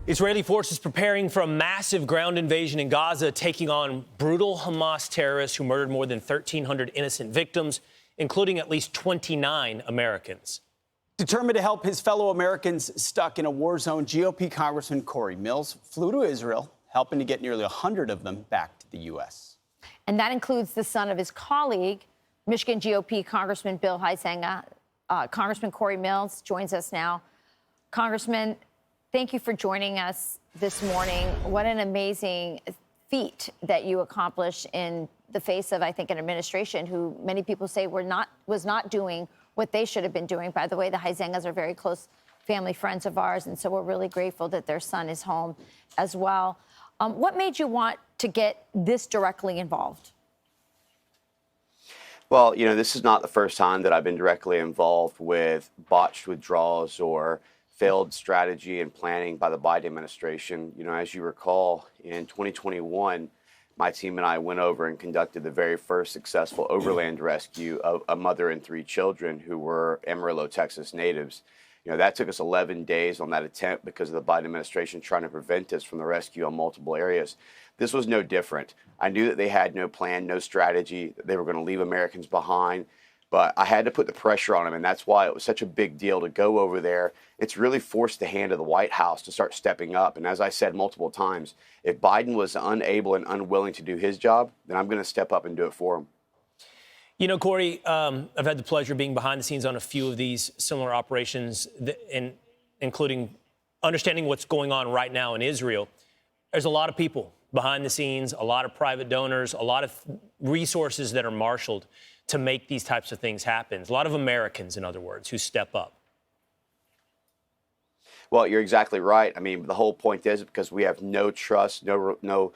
Israeli forces preparing for a massive ground invasion in Gaza, taking on brutal Hamas terrorists who murdered more than 1,300 innocent victims, including at least 29 Americans. Determined to help his fellow Americans stuck in a war zone, GOP Congressman Cory Mills flew to Israel, helping to get nearly 100 of them back to the U.S. And that includes the son of his colleague, Michigan GOP Congressman Bill Huizenga. Congressman Cory Mills joins us now. Congressman, thank you for joining us this morning. What an amazing feat that you accomplished in the face of, I think, an administration who many people say was not doing what they should have been doing. By the way, the Huizengas are very close family friends of ours, and so we're really grateful that their son is home as well. What made you want to get this directly involved? Well, this is not the first time that I've been directly involved with botched withdrawals or failed strategy and planning by the Biden administration. As you recall, in 2021, my team and I went over and conducted the very first successful overland rescue of a mother and 3 children who were Amarillo, Texas natives. That took us 11 days on that attempt because of the Biden administration trying to prevent us from the rescue on multiple areas. This was no different. I knew that they had no plan, no strategy, that they were going to leave Americans behind. But I had to put the pressure on them, and that's why it was such a big deal to go over there. It's really forced the hand of the White House to start stepping up. And as I said multiple times, if Biden was unable and unwilling to do his job, then I'm going to step up and do it for him. Cory, I've had the pleasure of being behind the scenes on a few of these similar operations, including understanding what's going on right now in Israel. There's a lot of people behind the scenes, a lot of private donors, a lot of resources that are marshaled to make these types of things happen. A lot of Americans, in other words, who step up. Well, you're exactly right. I mean, the whole point is because we have no trust, no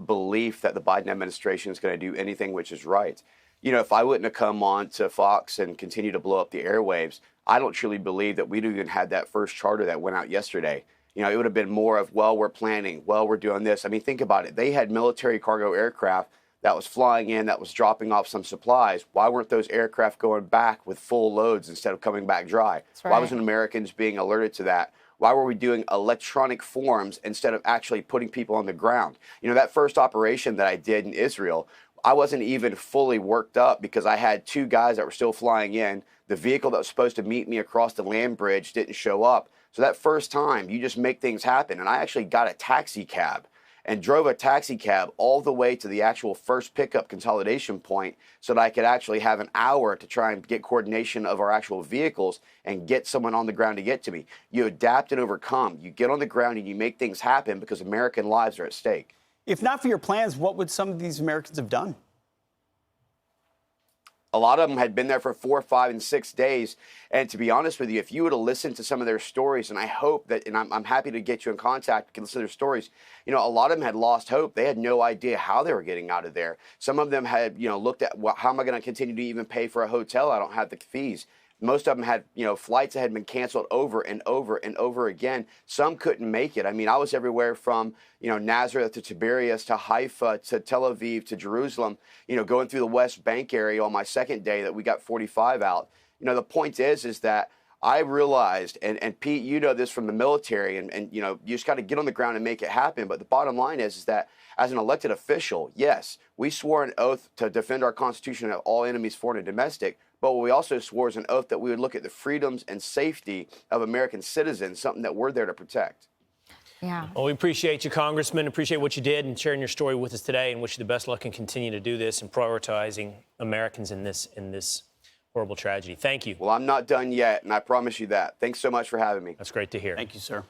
belief that the Biden administration is going to do anything which is right. If I wouldn't have come on to Fox and continue to blow up the airwaves, I don't truly believe that we'd even had that first charter that went out yesterday. It would have been more of, well, we're planning, well, we're doing this. I mean, think about it. They had military cargo aircraft that was flying in, that was dropping off some supplies. Why weren't those aircraft going back with full loads instead of coming back dry? That's right. Why wasn't Americans being alerted to that? Why were we doing electronic forms instead of actually putting people on the ground? That first operation that I did in Israel, I wasn't even fully worked up because I had 2 guys that were still flying in. The vehicle that was supposed to meet me across the land bridge didn't show up. So that first time, you just make things happen. And I actually got a taxi cab and drove a taxi cab all the way to the actual first pickup consolidation point so that I could actually have an hour to try and get coordination of our actual vehicles and get someone on the ground to get to me. You adapt and overcome. You get on the ground and you make things happen because American lives are at stake. If not for your plans, what would some of these Americans have done? A lot of them had been there for 4, 5, and 6 days. And to be honest with you, if you were to listen to some of their stories, and I hope that, and I'm happy to get you in contact, you can listen to their stories. A lot of them had lost hope. They had no idea how they were getting out of there. Some of them had, looked at, well, how am I going to continue to even pay for a hotel? I don't have the fees. Most of them had, flights that had been canceled over and over and over again. Some couldn't make it. I mean, I was everywhere from, Nazareth to Tiberias to Haifa to Tel Aviv to Jerusalem, going through the West Bank area on my second day that we got 45 out. The point is that I realized, and Pete, you know this from the military, and you just got to get on the ground and make it happen. But the bottom line is that as an elected official, yes, we swore an oath to defend our Constitution at all enemies, foreign and domestic. But we also swore as an oath that we would look at the freedoms and safety of American citizens, something that we're there to protect. Yeah. Well, we appreciate you, Congressman. Appreciate what you did and sharing your story with us today, and wish you the best luck and continue to do this and prioritizing Americans in this horrible tragedy. Thank you. Well, I'm not done yet, and I promise you that. Thanks so much for having me. That's great to hear. Thank you, sir.